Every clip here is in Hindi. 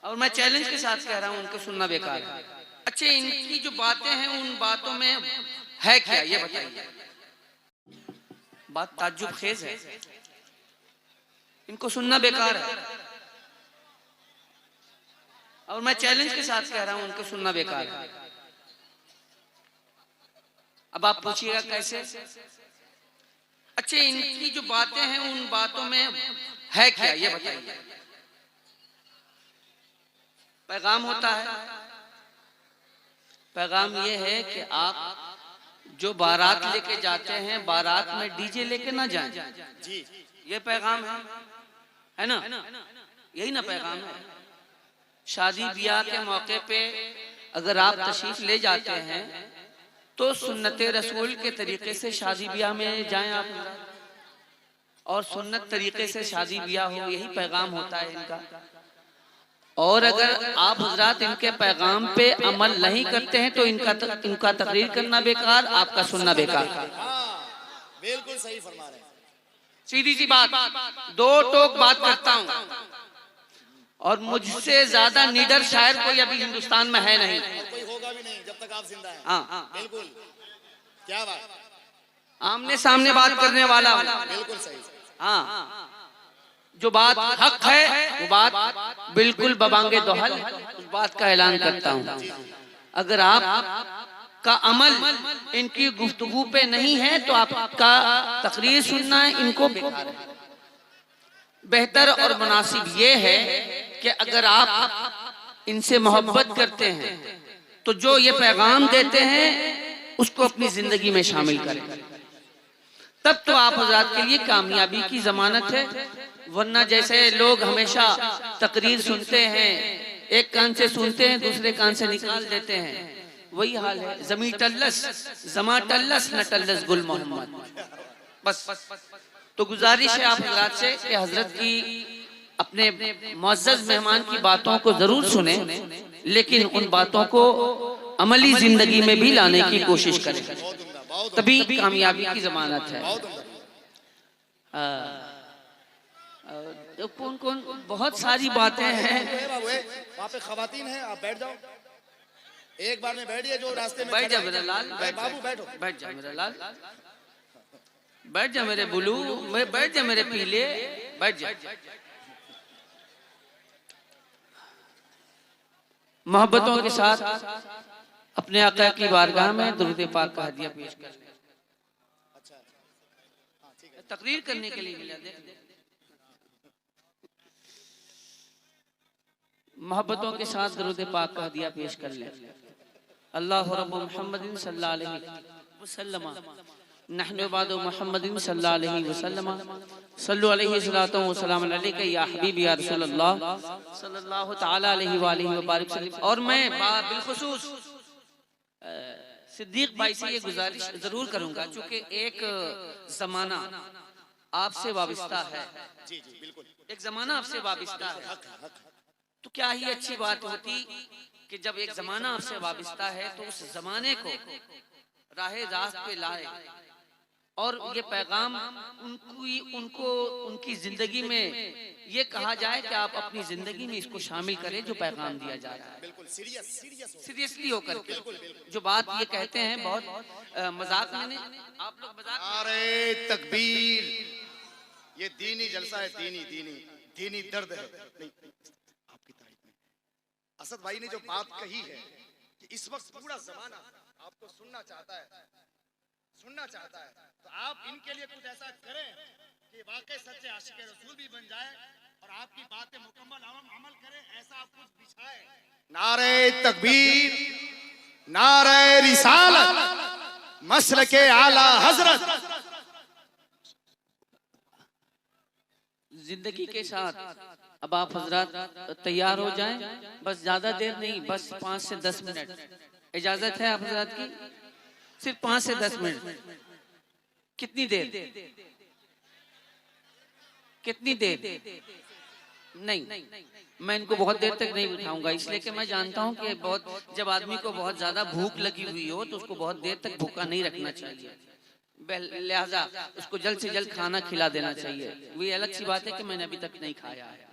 और मैं चैलेंज के साथ कह रहा हूं, उनको सुनना बेकार है। अच्छा, इनकी जो बातें हैं उन बातों में है क्या, ये बताइए। बात ताज्जुब खेज है, इनको सुनना बेकार है। और मैं चैलेंज के साथ कह रहा हूं, उनको सुनना बेकार है। अब आप पूछिएगा कैसे। अच्छा, इनकी जो बातें हैं उन बातों में है क्या, ये बताइए। पैगाम होता है, पैगाम ये है कि आप जो बारात लेके जाते हैं, बारात में डीजे लेके ना जाएं। जी, ये पैगाम है ना, यही ना पैगाम है। शादी ब्याह के मौके पे अगर आप तशरीफ ले जाते हैं तो सुन्नते रसूल के तरीके से शादी ब्याह में जाएं आप, और सुन्नत तरीके से शादी ब्याह हो, यही पैगाम होता है इनका। और अगर आप हजरात इनके पैगाम पे अमल नहीं करते हैं तो इनका तकरीर करना बेकार, आपका सुनना बेकार। बिल्कुल सही फरमा रहे हैं। सीधी सी बात, दो टोक बात करता हूं, और मुझसे ज्यादा निडर शायर कोई अभी हिंदुस्तान में है नहीं, कोई होगा भी नहीं जब तक आप जिंदा हैं। हाँ बिल्कुल, क्या बात, आमने सामने बात करने वाला। बिल्कुल सही। हाँ, जो बात हक है वो बात बिल्कुल बबांगे दोहल, उस बात का ऐलान करता हूँ। अगर आप का अमल इनकी गुफ्तगू पे नहीं है तो आपका तकरीर सुनना इनको बेकार है। बेहतर और मुनासिब ये है कि अगर आप इनसे मोहब्बत करते हैं तो जो ये पैगाम देते हैं उसको अपनी जिंदगी में शामिल करें, तब तो आप हज़रात के लिए कामयाबी की जमानत है। वरना जैसे लोग हमेशा तकरीर सुनते हैं, एक कान से सुनते हैं दूसरे कान से निकाल देते हैं, वही हाल है। जमी टल्लस जमा टल्लस न टल्लस गुल मोहम्मद। बस तो गुजारिश है आप हजरात से कि हजरत की अपने मुअज़्ज़ज़ मेहमान की बातों को जरूर सुने, लेकिन उन बातों को अमली जिंदगी में भी लाने की कोशिश करें, तभी कामयाबी की जमानत है। कौन कौन बहुत सारी बातें हैं। वहाँ पे खवातीन हैं, आप बैठ जाओ, एक बार में बैठिए। जो रास्ते में बैठ जा मेरा लाल, बाबू बैठो, बैठ जा मेरा लाल, बैठ जा मेरे बुलू, बैठ जा मेरे पीले, बैठ जा। मोहब्बतों के साथ अपने आका की बारगाह में दुरूद पाक का हदिया पेश कर। अच्छा, तकरीर करने के लिए मिला दे। मोहब्बतों के साथ दुरूद पाक का हदिया पेश कर ले। अल्लाह रब्बु मुहम्मदिन सल्लल्लाहु अलैहि वसल्लम नहनु बादु मुहम्मदिन सल्लल्लाहु अलैहि वसल्लम सल्लु अलैहि सलातो व सलाम अलैका या हबीबी या रसूलल्लाह सल्लल्लाहु तआला अलैहि व आलिहि व बारिक सल्लम। और मैं बिलखुसूस सिद्दीक भाई से ये गुजारिश जरूर करूंगा, चूंकि एक जमाना आपसे वाबिस्ता है। जी जी बिल्कुल, एक जमाना आपसे वाबिस्ता है, तो क्या ही अच्छी बात होती कि जब एक जमाना आपसे वाबिस्ता है तो उस जमाने को राहे रास्त पे लाए और ये पैगाम उनको उनकी जिंदगी में ये कहा जाए कि आप अपनी जिंदगी में इसको शामिल करें जो पैगाम दिया जा रहा है। बिल्कुल सीरियसली होकर के जो बात ये कहते हैं, बहुत मजाक में नहीं, आप लोग मजाक। अरे तकबीर, ये दीनी जलसा है, दीनी दर्द है। नहीं, आपकी तारीफ में असद भाई ने जो बात कही है कि इस वक्त पूरा जमाना आपको सुनना चाहता है, तो आप इनके लिए कुछ ऐसा करें कि वाकई सच्चे आशिक रसूल भी बन जाए और आपकी बातें मुकम्मल अमल करें, ऐसा आप कुछ बिछाए। नारे तकबीर, नारे रिसालत, मसलके आला हजरत। जिंदगी के साथ अब आप हजरात तैयार हो जाएं, बस ज्यादा देर नहीं, बस 5 से 10 मिनट इजाजत है आप हजरात की, सिर्फ 5 से 10 मिनट। कितनी देर नहीं, मैं इनको बहुत देर तक नहीं बिठाऊंगा, इसलिए कि मैं जानता हूं कि बहुत जब आदमी को बहुत ज्यादा भूख लगी हुई हो तो उसको बहुत देर तक भूखा नहीं रखना चाहिए, लिहाजा उसको जल्द से जल्द खाना खिला देना चाहिए। वही अलग सी बात है कि मैंने अभी तक नहीं खाया है।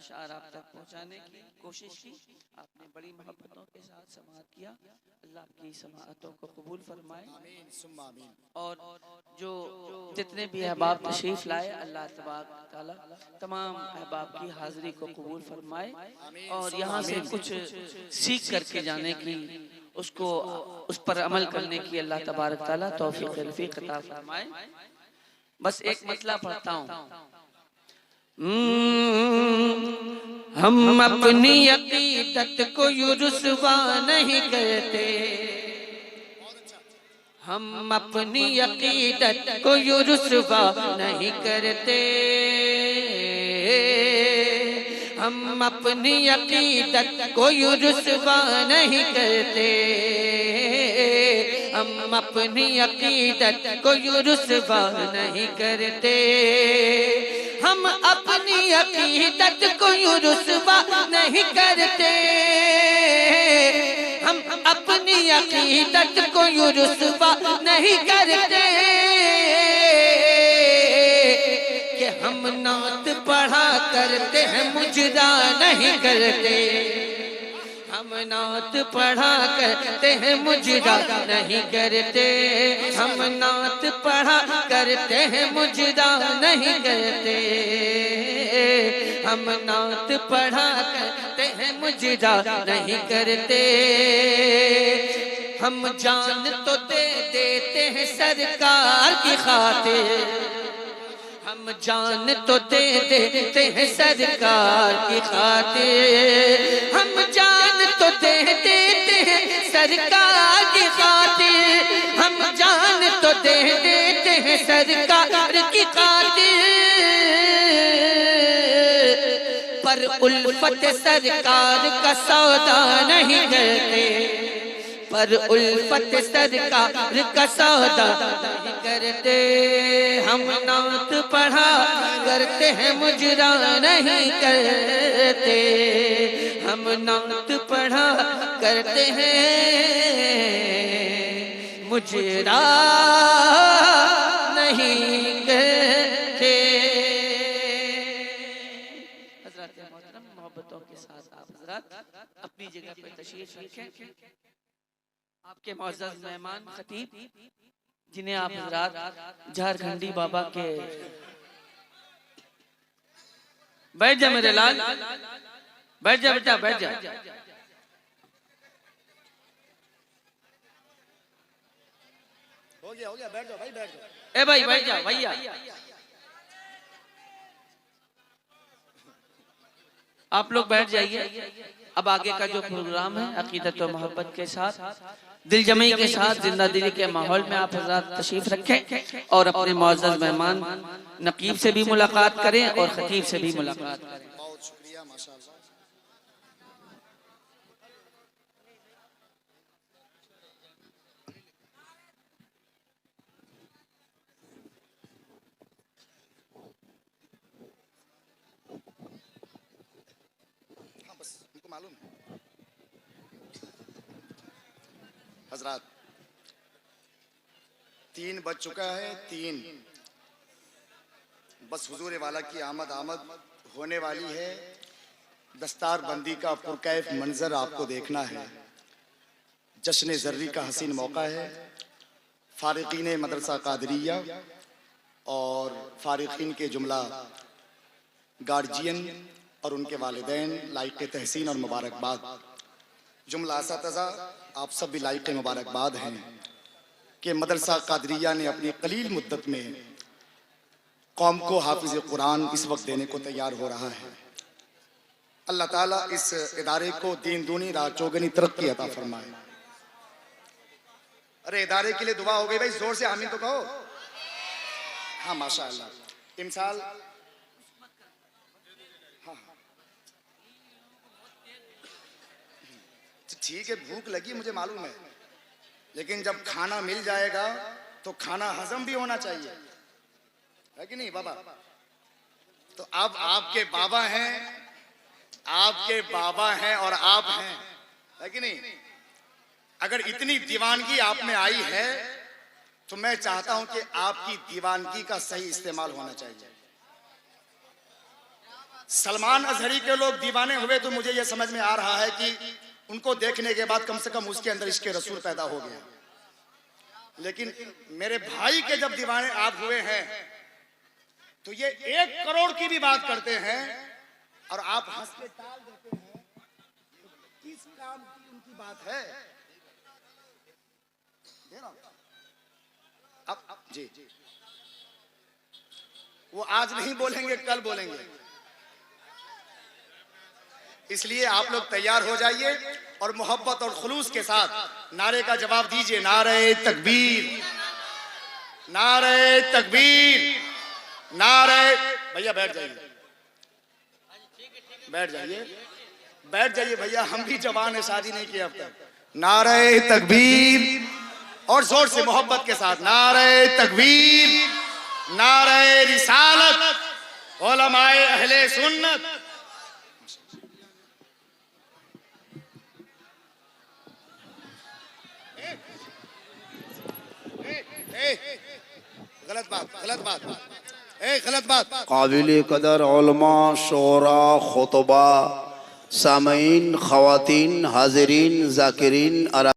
अशार आप तक पहुंचाने की कोशिश की। आपने बड़ी मोहब्बतों के साथ समाअत किया। अल्लाह की समाअतों को कबूल फरमाए। आमीन सुम्मा आमीन। और जो जितने भी अहबाब तशरीफ लाए, अल्लाह तबारक ताला तमाम अहबाब की हाजिरी को कबूल फरमाए और यहाँ से कुछ सीख करके जाने की, उसको उस पर अमल करने की अल्लाह तबारक ताला तौफीक रफीक अता फरमाए। बस एक मतला पढ़ता हूँ। हम अपनी अकीदत को यूं रुसवा नहीं करते, हम अपनी अकीदत को यूं रुसवा नहीं करते, हम अपनी अकीदत को यूं रुसवा नहीं करते, हम अपनी अकीदत को यूं रुसवा नहीं करते, हम अपनी अकीदत को यूं रुसवा नहीं करते, हम अपनी अकीदत को यूं रुसवा नहीं करते, कि हम नात पढ़ा करते हैं मुजरा नहीं करते, हम नात पढ़ा करते हैं मुजरा नहीं करते, हम नात पढ़ा करते हैं मुजरा नहीं करते, हम नात पढ़ा करते हैं मुजरा नहीं करते, हम जान तो दे देते हैं सरकार की खातिर, हम जान तो दे देते हैं सरकार की खातिर, हम जान तो दे देते हैं सरकार की खातिर, हम जान तो दे देते हैं सरकार की खातिर, पर उल्फत सरकार का सौदा नहीं करते, पर उल्फत सरकार का सौदा नहीं करते, हम नात पढ़ा करते हैं मुजरा नहीं करते, हम नात पढ़ा करते हैं मुजरा नहीं करते। हज़रात मोहतरम, मोहब्बतों के साथ आप हज़रात अपनी जगह पे तशरीफ रखें। आपके मुअज़्ज़ज़ मेहमान खतीब जिन्हें आप हज़रात झारखंडी बाबा के, बैठ जा मेरे लाल, बैठ जा बेटा, बैठ जा। हो गया बैठ जाओ भाई, बैठ जाओ। ए भाई बैठ जा भैया। आप लोग बैठ जाइए। अब आगे का जो प्रोग्राम है अकीदत और मोहब्बत के साथ, दिल जमी के साथ, जिंदा दिली के माहौल में आप हज़रात तशरीफ रखें और अपने मुअज़्ज़ज़ मेहमान नकीब से भी मुलाकात करें और खतीब से भी मुलाकात करें। बहुत शुक्रिया, माशाअल्लाह। हाँ बस उनको मालूम है। हजरात 3 बज चुका है, 3 बस हुजूर वाला की आमद होने वाली है। दस्तार बंदी का पुरकैफ मंजर आपको देखना है। जश्न ज़र्री का हसीन मौका है। फारिकीन मदरसा कादरिया और फारिकीन के जुमला गार्जियन और उनके वालिदैन लायक तहसीन और मुबारकबाद। जुमला असातिज़ा आप सब भी लायक मुबारकबाद हैं कि मदरसा कादरिया ने अपनी कलील मुद्दत में कौम को हाफिज कुरान इस वक्त देने को तैयार हो रहा है। अल्लाह ताला इस इदारे को दीन दूनी रात चौगनी तरक्की अता फरमाए। अरे इदारे के लिए दुआ हो गई भाई, जोर से आमीन तो कहो। हाँ माशाअल्लाह। इमसाल हाँ ठीक है, भूख लगी मुझे मालूम है, लेकिन जब खाना मिल जाएगा तो खाना हजम भी होना चाहिए, है कि नहीं बाबा? तो अब आपके बाबा हैं, आपके बाबा हैं और आप हैं, है कि नहीं? अगर इतनी दीवानगी आप में आई है तो मैं चाहता हूं कि आपकी दीवानगी का सही इस्तेमाल होना चाहिए। सलमान अजहरी के लोग दीवाने हुए तो मुझे यह समझ में आ रहा है कि उनको देखने के बाद कम से कम उसके अंदर इश्क़ रसूल पैदा हो गया। लेकिन मेरे भाई के जब दीवाने आप हुए हैं तो ये 1 करोड़ की भी बात करते हैं और आप हंस के टाल देते हैं। किस काम की उनकी बात है? अब जी वो आज नहीं बोलेंगे, कल बोलेंगे। इसलिए आप लोग तैयार हो जाइए और मोहब्बत और खुलूस के साथ नारे का जवाब दीजिए। नारे तकबीर, नारे तकबीर, नारे। भैया बैठ जाइए, बैठ जाइए, बैठ जाइए भैया, हम भी जवान है, शादी नहीं किया अब तक। नारे तकबीर और जोर से मोहब्बत के साथ नारे तकबीर, नारे रिसालत, उलमाए अहले सुन्नत। गलत बात, गलत बात, गलत बात। काबिल कदर उलमा, शोरा, खुतबा, सामीन, खवातीन, हाजिरीन, जाकिरीन।